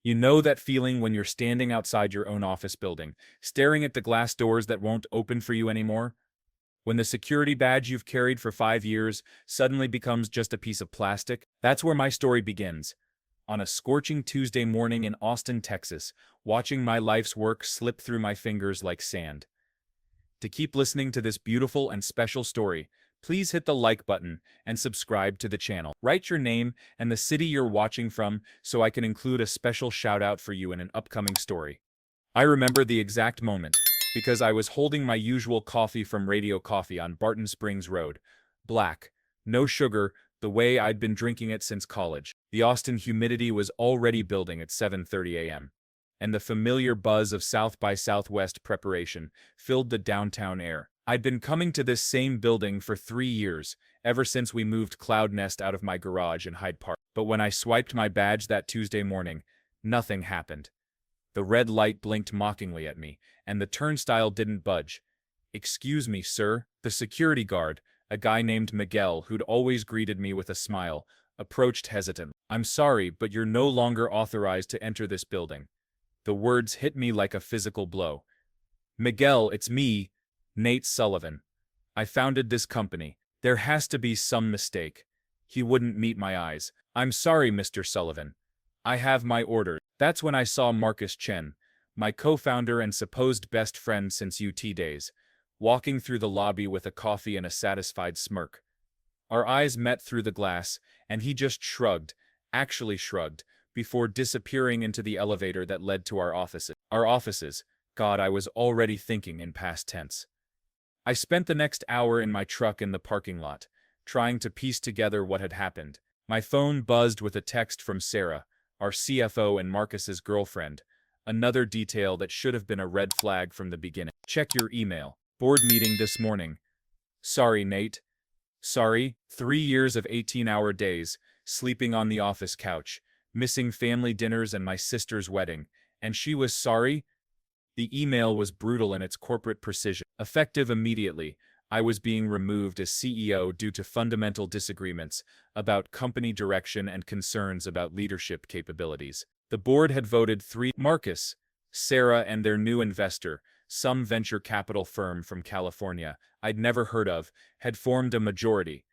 You know that feeling when you're standing outside your own office building, staring at the glass doors that won't open for you anymore? When the security badge you've carried for 5 years suddenly becomes just a piece of plastic? That's where my story begins. On a scorching Tuesday morning in Austin, Texas, watching my life's work slip through my fingers like sand. To keep listening to this beautiful and special story, please hit the like button and subscribe to the channel. Write your name and the city you're watching from so I can include a special shout out for you in an upcoming story. I remember the exact moment because I was holding my usual coffee from Radio Coffee on Barton Springs Road. Black, no sugar, the way I'd been drinking it since college. The Austin humidity was already building at 7:30 a.m. and the familiar buzz of South by Southwest preparation filled the downtown air. I'd been coming to this same building for 3 years, ever since we moved Cloud Nest out of my garage in Hyde Park. But when I swiped my badge that Tuesday morning, nothing happened. The red light blinked mockingly at me, and the turnstile didn't budge. "Excuse me, sir." The security guard, a guy named Miguel who'd always greeted me with a smile, approached hesitantly. "I'm sorry, but you're no longer authorized to enter this building." The words hit me like a physical blow. "Miguel, it's me, Nate Sullivan. I founded this company. There has to be some mistake." He wouldn't meet my eyes. "I'm sorry, Mr. Sullivan. I have my orders." That's when I saw Marcus Chen, my co-founder and supposed best friend since UT days, walking through the lobby with a coffee and a satisfied smirk. Our eyes met through the glass, and he just shrugged, actually shrugged, before disappearing into the elevator that led to our offices. Our offices. God, I was already thinking in past tense. I spent the next hour in my truck in the parking lot, trying to piece together what had happened. My phone buzzed with a text from Sarah, our CFO and Marcus's girlfriend, another detail that should have been a red flag from the beginning. "Check your email. Board meeting this morning." "Sorry, Nate. Sorry." 3 years of 18-hour days, sleeping on the office couch, missing family dinners and my sister's wedding, and she was sorry? The email was brutal in its corporate precision. Effective immediately, I was being removed as CEO due to fundamental disagreements about company direction and concerns about leadership capabilities. The board had voted Marcus, Sarah, and their new investor, some venture capital firm from California I'd never heard of, had formed a majority.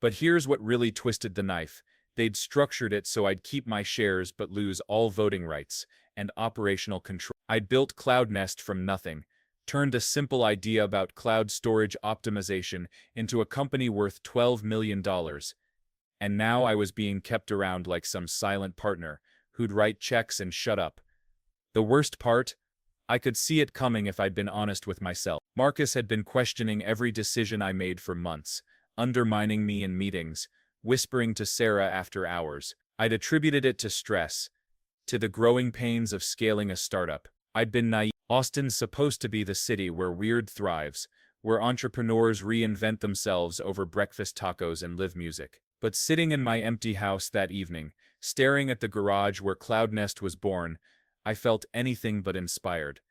But here's what really twisted the knife. They'd structured it so I'd keep my shares but lose all voting rights and operational control. I'd built Cloud Nest from nothing, turned a simple idea about cloud storage optimization into a company worth $12 million. And now I was being kept around like some silent partner who'd write checks and shut up. The worst part? I could see it coming if I'd been honest with myself. Marcus had been questioning every decision I made for months, undermining me in meetings, whispering to Sarah after hours. I'd attributed it to stress, to the growing pains of scaling a startup. I'd been naive. Austin's supposed to be the city where weird thrives, where entrepreneurs reinvent themselves over breakfast tacos and live music. But sitting in my empty house that evening, staring at the garage where Cloud Nest was born, I felt anything but inspired.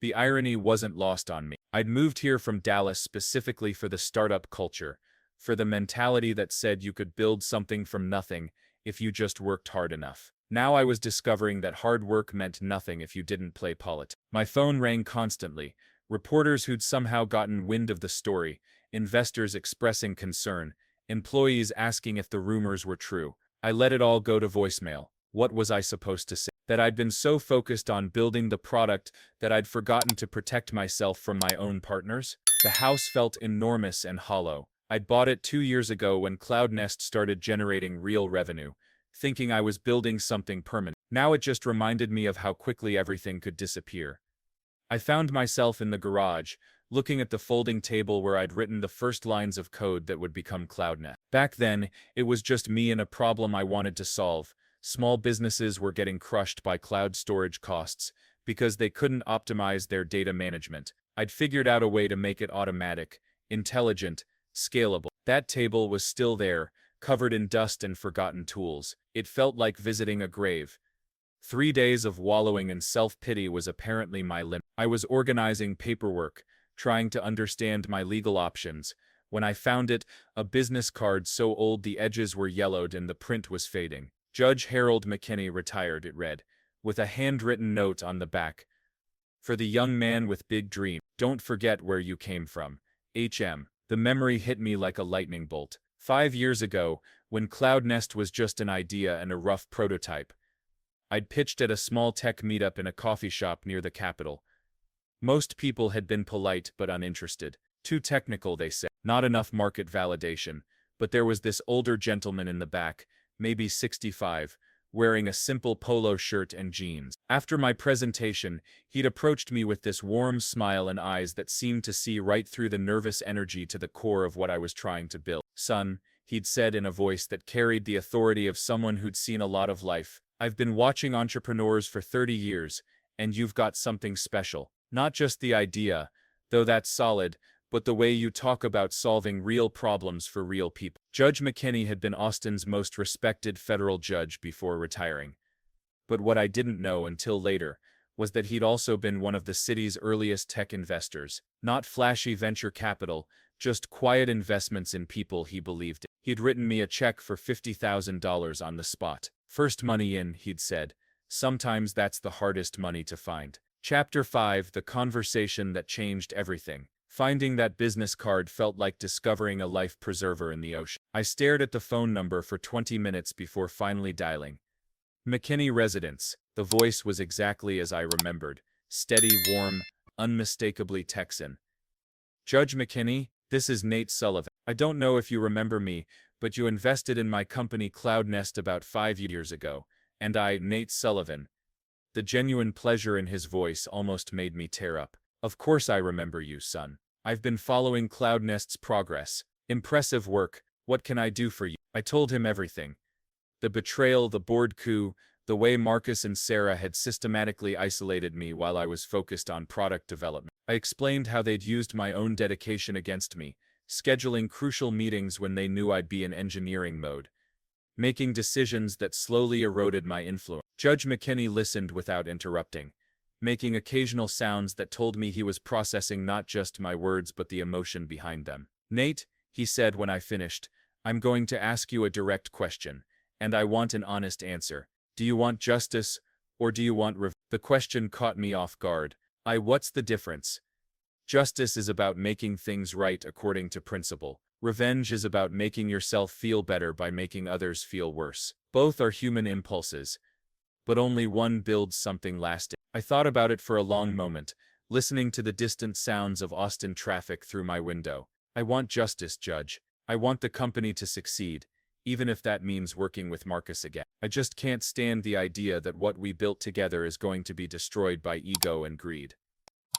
The irony wasn't lost on me. I'd moved here from Dallas specifically for the startup culture, for the mentality that said you could build something from nothing if you just worked hard enough. Now I was discovering that hard work meant nothing if you didn't play politics. My phone rang constantly, reporters who'd somehow gotten wind of the story, investors expressing concern, employees asking if the rumors were true. I let it all go to voicemail. What was I supposed to say? That I'd been so focused on building the product that I'd forgotten to protect myself from my own partners? The house felt enormous and hollow. I'd bought it 2 years ago when Cloud Nest started generating real revenue, thinking I was building something permanent. Now it just reminded me of how quickly everything could disappear. I found myself in the garage, looking at the folding table where I'd written the first lines of code that would become Cloud Nest. Back then, it was just me and a problem I wanted to solve. Small businesses were getting crushed by cloud storage costs because they couldn't optimize their data management. I'd figured out a way to make it automatic, intelligent, scalable. That table was still there, covered in dust and forgotten tools. It felt like visiting a grave. 3 days of wallowing in self-pity was apparently my limit. I was organizing paperwork, trying to understand my legal options, when I found it, a business card so old the edges were yellowed and the print was fading. Judge Harold McKinney retired, it read, with a handwritten note on the back. For the young man with big dreams, don't forget where you came from. HM. The memory hit me like a lightning bolt. 5 years ago, when CloudNest was just an idea and a rough prototype, I'd pitched at a small tech meetup in a coffee shop near the Capitol. Most people had been polite but uninterested. Too technical, they said. Not enough market validation. But there was this older gentleman in the back, maybe 65, wearing a simple polo shirt and jeans. After my presentation, he'd approached me with this warm smile and eyes that seemed to see right through the nervous energy to the core of what I was trying to build. Son, he'd said in a voice that carried the authority of someone who'd seen a lot of life, I've been watching entrepreneurs for 30 years, and you've got something special. Not just the idea, though that's solid, but the way you talk about solving real problems for real people. Judge McKinney had been Austin's most respected federal judge before retiring. But what I didn't know until later was that he'd also been one of the city's earliest tech investors. Not flashy venture capital, just quiet investments in people he believed in. He'd written me a check for $50,000 on the spot. First money in, he'd said. Sometimes that's the hardest money to find. Chapter 5: The Conversation That Changed Everything. Finding that business card felt like discovering a life preserver in the ocean. I stared at the phone number for 20 minutes before finally dialing. McKinney Residence. The voice was exactly as I remembered. Steady, warm, unmistakably Texan. Judge McKinney, this is Nate Sullivan. I don't know if you remember me, but you invested in my company CloudNest about 5 years ago. And I, Nate Sullivan. The genuine pleasure in his voice almost made me tear up. Of course I remember you, son. I've been following CloudNest's progress. Impressive work. What can I do for you? I told him everything. The betrayal, the board coup, the way Marcus and Sarah had systematically isolated me while I was focused on product development. I explained how they'd used my own dedication against me, scheduling crucial meetings when they knew I'd be in engineering mode, making decisions that slowly eroded my influence. Judge McKinney listened without interrupting, making occasional sounds that told me he was processing not just my words but the emotion behind them. Nate, he said when I finished, I'm going to ask you a direct question, and I want an honest answer. Do you want justice, or do you want revenge? The question caught me off guard. What's the difference? Justice is about making things right according to principle. Revenge is about making yourself feel better by making others feel worse. Both are human impulses, but only one builds something lasting. I thought about it for a long moment, listening to the distant sounds of Austin traffic through my window. I want justice, Judge. I want the company to succeed, even if that means working with Marcus again. I just can't stand the idea that what we built together is going to be destroyed by ego and greed.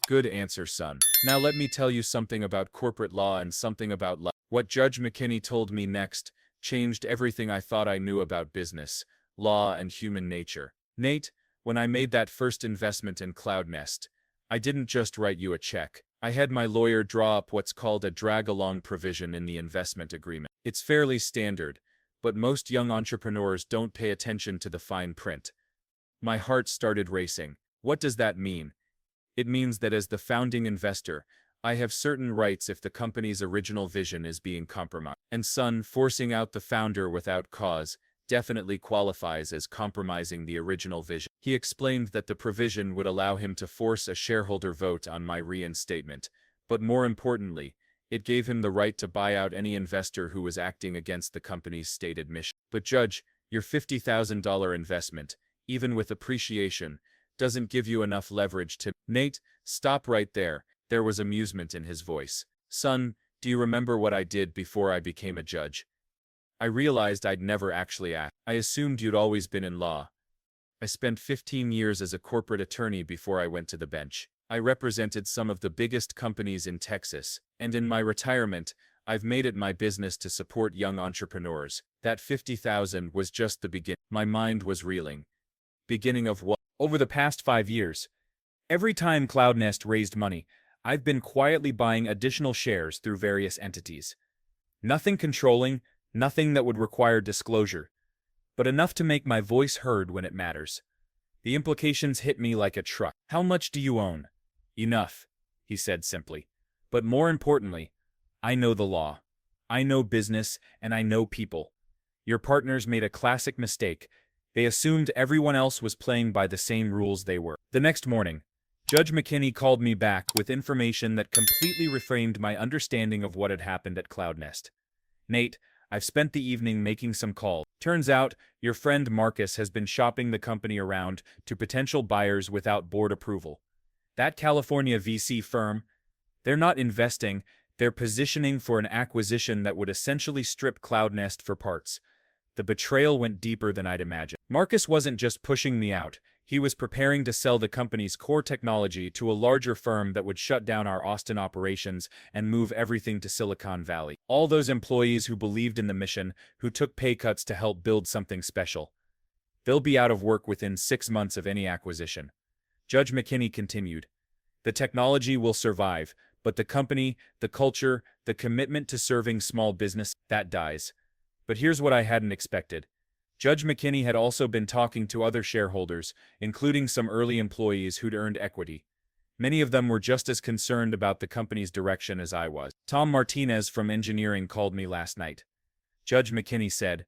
Good answer, son. Now let me tell you something about corporate law and something about life. What Judge McKinney told me next changed everything I thought I knew about business, law, and human nature. Nate, when I made that first investment in CloudNest, I didn't just write you a check. I had my lawyer draw up what's called a drag-along provision in the investment agreement. It's fairly standard, but most young entrepreneurs don't pay attention to the fine print. My heart started racing. What does that mean? It means that as the founding investor, I have certain rights if the company's original vision is being compromised. And son, forcing out the founder without cause definitely qualifies as compromising the original vision. He explained that the provision would allow him to force a shareholder vote on my reinstatement, but more importantly, it gave him the right to buy out any investor who was acting against the company's stated mission. But Judge, your $50,000 investment, even with appreciation, doesn't give you enough leverage to... Nate, stop right there. There was amusement in his voice. Son, do you remember what I did before I became a judge? I realized I'd never actually asked. I assumed you'd always been in law. I spent 15 years as a corporate attorney before I went to the bench. I represented some of the biggest companies in Texas, and in my retirement, I've made it my business to support young entrepreneurs. That $50,000 was just the beginning. My mind was reeling. Beginning of what? Over the past 5 years, every time CloudNest raised money, I've been quietly buying additional shares through various entities. Nothing controlling, nothing that would require disclosure, but enough to make my voice heard when it matters. The implications hit me like a truck. How much do you own? Enough, he said simply. But more importantly, I know the law. I know business, and I know people. Your partners made a classic mistake, They assumed everyone else was playing by the same rules they were. The next morning, Judge McKinney called me back with information that completely reframed my understanding of what had happened at CloudNest. Nate, I've spent the evening making some calls. Turns out, your friend Marcus has been shopping the company around to potential buyers without board approval. That California VC firm, they're not investing, they're positioning for an acquisition that would essentially strip CloudNest for parts. The betrayal went deeper than I'd imagined. Marcus wasn't just pushing me out. He was preparing to sell the company's core technology to a larger firm that would shut down our Austin operations and move everything to Silicon Valley. All those employees who believed in the mission, who took pay cuts to help build something special. They'll be out of work within 6 months of any acquisition. Judge McKinney continued. The technology will survive, but the company, the culture, the commitment to serving small business, that dies. But here's what I hadn't expected. Judge McKinney had also been talking to other shareholders, including some early employees who'd earned equity. Many of them were just as concerned about the company's direction as I was. Tom Martinez from engineering called me last night. Judge McKinney said,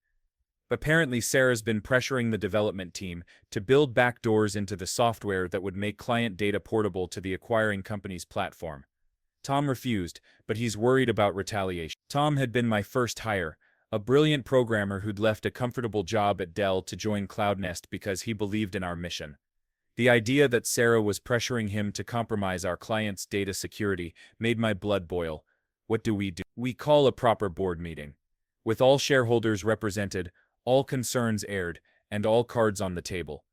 apparently Sarah's been pressuring the development team to build backdoors into the software that would make client data portable to the acquiring company's platform. Tom refused, but he's worried about retaliation. Tom had been my first hire, a brilliant programmer who'd left a comfortable job at Dell to join CloudNest because he believed in our mission. The idea that Sarah was pressuring him to compromise our client's data security made my blood boil. What do? We call a proper board meeting. With all shareholders represented, all concerns aired, and all cards on the table.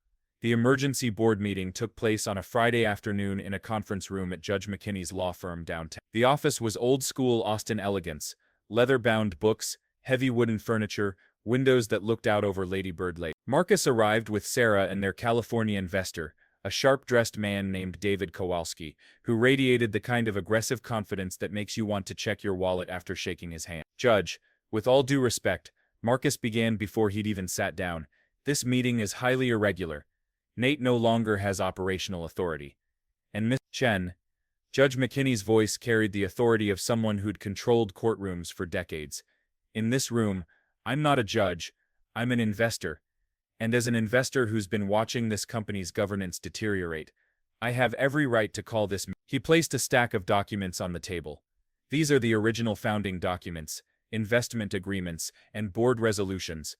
The emergency board meeting took place on a Friday afternoon in a conference room at Judge McKinney's law firm downtown. The office was old-school Austin elegance, leather-bound books, heavy wooden furniture, windows that looked out over Lady Bird Lake. Marcus arrived with Sarah and their California investor, a sharp-dressed man named David Kowalski, who radiated the kind of aggressive confidence that makes you want to check your wallet after shaking his hand. Judge, with all due respect, Marcus began before he'd even sat down. This meeting is highly irregular. Nate no longer has operational authority. And Miss Chen, Judge McKinney's voice carried the authority of someone who'd controlled courtrooms for decades. In this room, I'm not a judge, I'm an investor. And as an investor who's been watching this company's governance deteriorate, I have every right to call this. He placed a stack of documents on the table. These are the original founding documents, investment agreements, and board resolutions.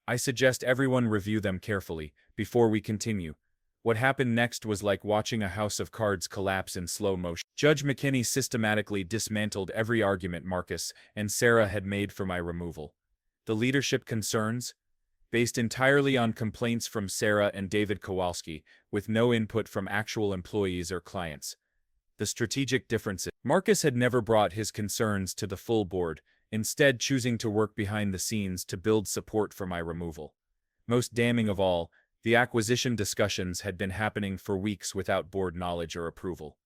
I suggest everyone review them carefully before we continue. What happened next was like watching a house of cards collapse in slow motion. Judge McKinney systematically dismantled every argument Marcus and Sarah had made for my removal. The leadership concerns? Based entirely on complaints from Sarah and David Kowalski, with no input from actual employees or clients. The strategic differences. Marcus had never brought his concerns to the full board, instead choosing to work behind the scenes to build support for my removal. Most damning of all, the acquisition discussions had been happening for weeks without board knowledge or approval.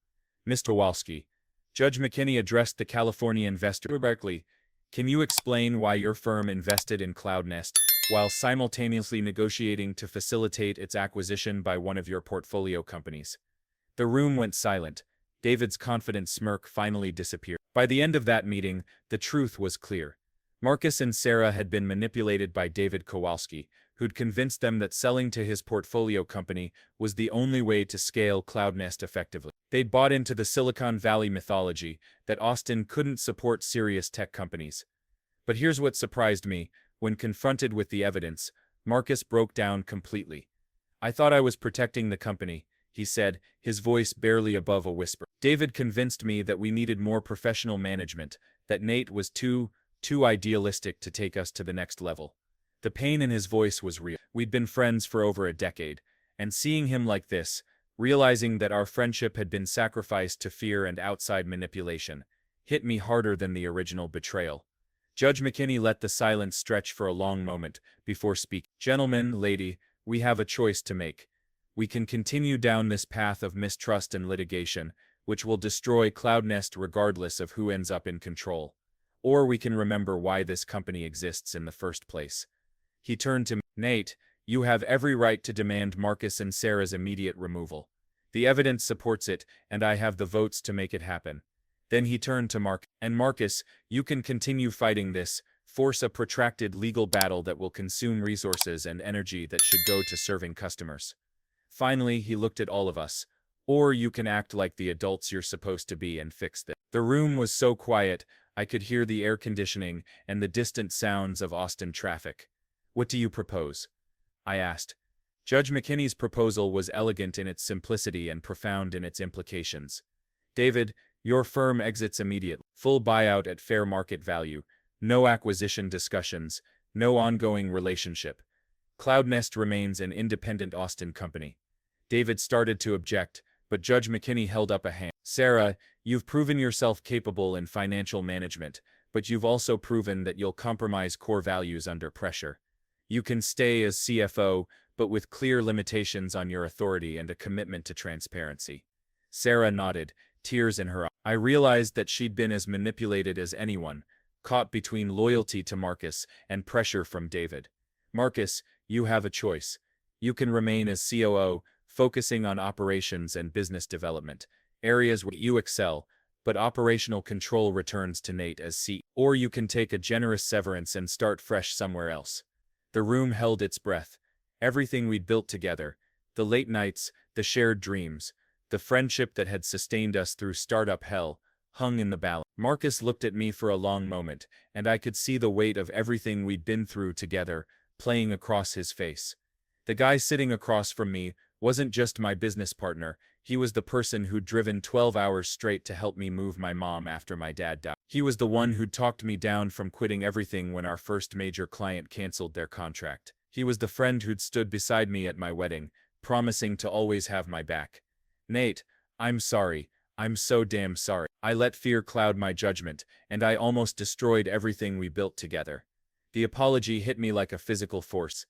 Mr. Kowalski, Judge McKinney addressed the California investor. Berkeley, can you explain why your firm invested in CloudNest while simultaneously negotiating to facilitate its acquisition by one of your portfolio companies? The room went silent. David's confident smirk finally disappeared. By the end of that meeting, the truth was clear. Marcus and Sarah had been manipulated by David Kowalski, who'd convinced them that selling to his portfolio company was the only way to scale CloudNest effectively. They'd bought into the Silicon Valley mythology that Austin couldn't support serious tech companies. But here's what surprised me. When confronted with the evidence, Marcus broke down completely. I thought I was protecting the company, he said, his voice barely above a whisper. David convinced me that we needed more professional management, that Nate was too idealistic to take us to the next level. The pain in his voice was real. We'd been friends for over a decade, and seeing him like this, realizing that our friendship had been sacrificed to fear and outside manipulation, hit me harder than the original betrayal. Judge McKinney let the silence stretch for a long moment before speaking. Gentlemen, lady, we have a choice to make. We can continue down this path of mistrust and litigation, which will destroy CloudNest regardless of who ends up in control. Or we can remember why this company exists in the first place. He turned to me. Nate, you have every right to demand Marcus and Sarah's immediate removal. The evidence supports it, and I have the votes to make it happen. Then he turned to Mark. And Marcus, you can continue fighting this, force a protracted legal battle that will consume resources and energy that should go to serving customers. Finally, he looked at all of us. Or you can act like the adults you're supposed to be and fix this. The room was so quiet, I could hear the air conditioning and the distant sounds of Austin traffic. What do you propose? I asked. Judge McKinney's proposal was elegant in its simplicity and profound in its implications. David, your firm exits immediately. Full buyout at fair market value. No acquisition discussions. No ongoing relationship. Cloudnest remains an independent Austin company. David started to object, but Judge McKinney held up a hand. Sarah, you've proven yourself capable in financial management, but you've also proven that you'll compromise core values under pressure. You can stay as CFO, but with clear limitations on your authority and a commitment to transparency. Sarah nodded, tears in her eyes. I realized that she'd been as manipulated as anyone, caught between loyalty to Marcus and pressure from David. Marcus, you have a choice. You can remain as COO, focusing on operations and business development, areas where you excel, but operational control returns to Nate as CEO. Or you can take a generous severance and start fresh somewhere else. The room held its breath. Everything we'd built together, the late nights, the shared dreams, the friendship that had sustained us through startup hell, hung in the balance. Marcus looked at me for a long moment, and I could see the weight of everything we'd been through together playing across his face. The guy sitting across from me wasn't just my business partner, he was the person who'd driven 12 hours straight to help me move my mom after my dad died. He was the one who'd talked me down from quitting everything when our first major client canceled their contract. He was the friend who'd stood beside me at my wedding, promising to always have my back. Nate, I'm sorry. I'm so damn sorry. I let fear cloud my judgment, and I almost destroyed everything we built together. The apology hit me like a physical force.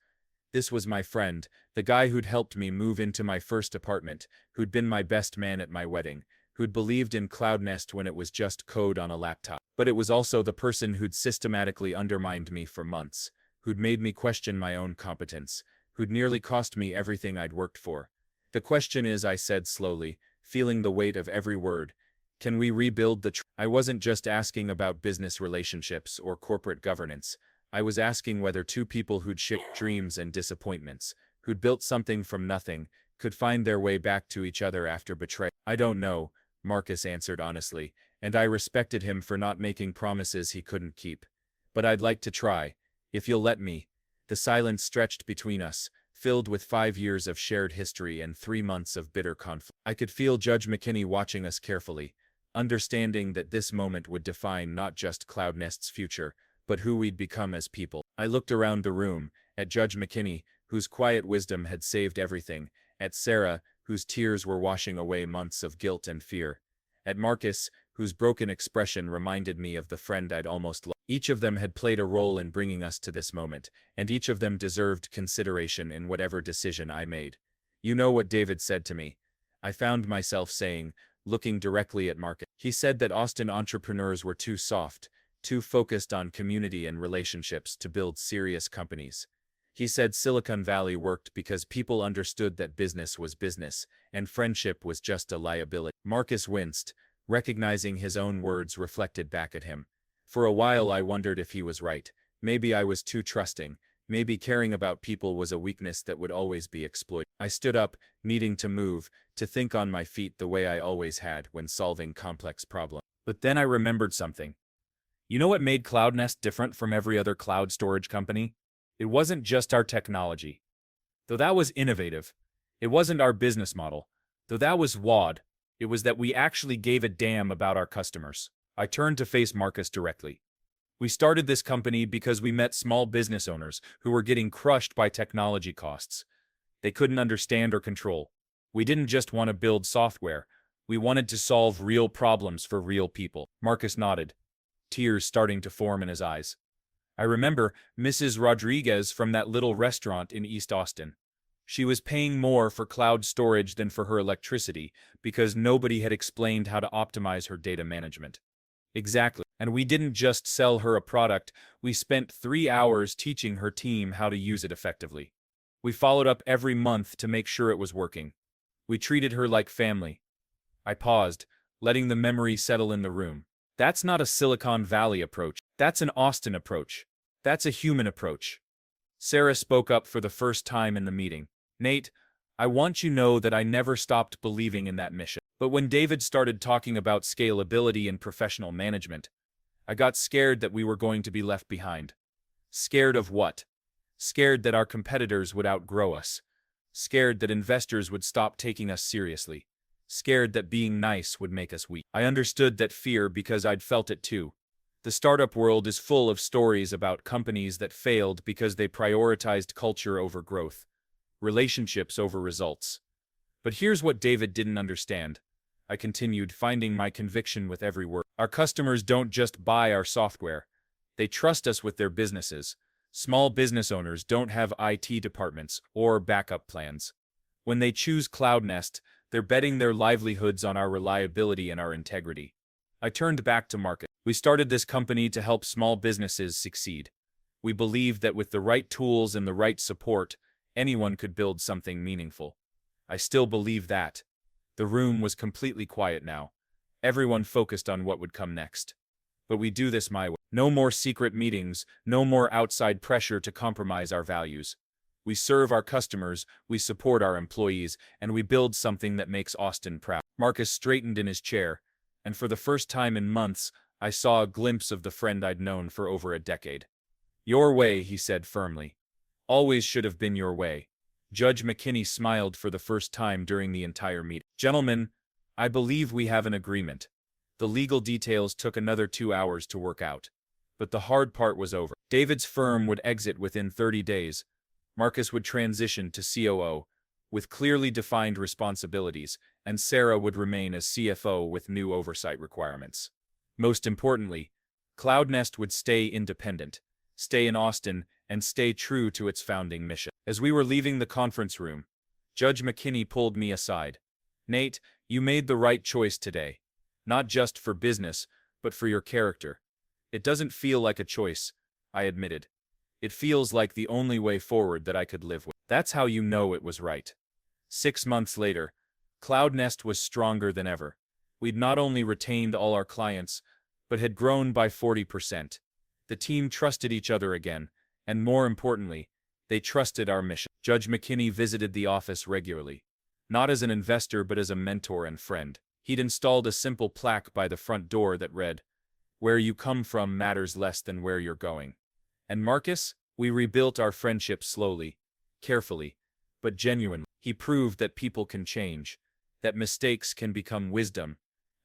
This was my friend, the guy who'd helped me move into my first apartment, who'd been my best man at my wedding, who'd believed in Cloudnest when it was just code on a laptop. But it was also the person who'd systematically undermined me for months, who'd made me question my own competence, who'd nearly cost me everything I'd worked for. The question is, I said slowly, feeling the weight of every word, can we rebuild the I wasn't just asking about business relationships or corporate governance. I was asking whether two people who'd shared dreams and disappointments, who'd built something from nothing, could find their way back to each other after betrayal. I don't know, Marcus answered honestly, and I respected him for not making promises he couldn't keep. But I'd like to try, if you'll let me. The silence stretched between us, filled with 5 years of shared history and 3 months of bitter conflict. I could feel Judge McKinney watching us carefully, understanding that this moment would define not just Cloudnest's future, but who we'd become as people. I looked around the room, at Judge McKinney, whose quiet wisdom had saved everything, at Sarah, whose tears were washing away months of guilt and fear, at Marcus, whose broken expression reminded me of the friend I'd almost lost. Each of them had played a role in bringing us to this moment, and each of them deserved consideration in whatever decision I made. You know what David said to me? I found myself saying, looking directly at Marcus. He said that Austin entrepreneurs were too soft, too focused on community and relationships to build serious companies. He said Silicon Valley worked because people understood that business was business, and friendship was just a liability. Marcus winced, recognizing his own words reflected back at him. For a while I wondered if he was right. Maybe I was too trusting. Maybe caring about people was a weakness that would always be exploited. I stood up, needing to move, to think on my feet the way I always had when solving complex problems. But then I remembered something. You know what made Cloudnest different from every other cloud storage company? It wasn't just our technology. Though that was innovative. It wasn't our business model. Though that was WAD. It was that we actually gave a damn about our customers. I turned to face Marcus directly. We started this company because we met small business owners who were getting crushed by technology costs. They couldn't understand or control. We didn't just want to build software. We wanted to solve real problems for real people. Marcus nodded, tears starting to form in his eyes. I remember Mrs. Rodriguez from that little restaurant in East Austin. She was paying more for cloud storage than for her electricity because nobody had explained how to optimize her data management. Exactly. And we didn't just sell her a product, we spent 3 hours teaching her team how to use it effectively. We followed up every month to make sure it was working. We treated her like family. I paused, letting the memory settle in the room. That's not a Silicon Valley approach. That's an Austin approach. That's a human approach. Sarah spoke up for the first time in the meeting. Nate, I want you to know that I never stopped believing in that mission. But when David started talking about scalability and professional management, I got scared that we were going to be left behind. Scared of what? Scared that our competitors would outgrow us. Scared that investors would stop taking us seriously. Scared that being nice would make us weak. I understood that fear because I'd felt it too. The startup world is full of stories about companies that failed because they prioritized culture over growth, relationships over results. But here's what David didn't understand. I continued, finding my conviction with every word. Our customers don't just buy our software. They trust us with their businesses. Small business owners don't have IT departments or backup plans. When they choose CloudNest, they're betting their livelihoods on our reliability and our integrity. I turned back to Marcus. We started this company to help small businesses succeed. We believed that with the right tools and the right support, anyone could build something meaningful. I still believe that. The room was completely quiet now. Everyone focused on what would come next. But we do this my way. No more secret meetings, no more outside pressure to compromise our values. We serve our customers, we support our employees, and we build something that makes Austin proud. Marcus straightened in his chair, and for the first time in months, I saw a glimpse of the friend I'd known for over a decade. Your way, he said firmly. Always should have been your way. Judge McKinney smiled for the first time during the entire meeting. Gentlemen, I believe we have an agreement. The legal details took another 2 hours to work out. But the hard part was over. David's firm would exit within 30 days. Marcus would transition to COO, with clearly defined responsibilities, and Sarah would remain as CFO with new oversight requirements. Most importantly, CloudNest would stay independent, stay in Austin, and stay true to its founding mission. As we were leaving the conference room, Judge McKinney pulled me aside. Nate, you made the right choice today. Not just for business, but for your character. It doesn't feel like a choice, I admitted. It feels like the only way forward that I could live with. That's how you know it was right. 6 months later, CloudNest was stronger than ever. We'd not only retained all our clients, but had grown by 40%. The team trusted each other again, and more importantly, they trusted our mission. Judge McKinney visited the office regularly, not as an investor but as a mentor and friend. He'd installed a simple plaque by the front door that read, "Where you come from matters less than where you're going." And Marcus, we rebuilt our friendship slowly, carefully, but genuinely. He proved that people can change, that mistakes can become wisdom,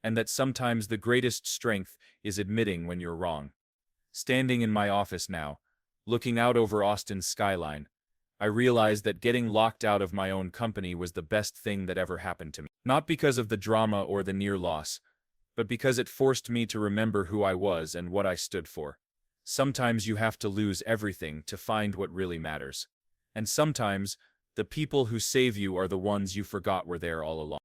and that sometimes the greatest strength is admitting when you're wrong. Standing in my office now, looking out over Austin's skyline, I realized that getting locked out of my own company was the best thing that ever happened to me. Not because of the drama or the near loss, but because it forced me to remember who I was and what I stood for. Sometimes you have to lose everything to find what really matters. And sometimes, the people who save you are the ones you forgot were there all along.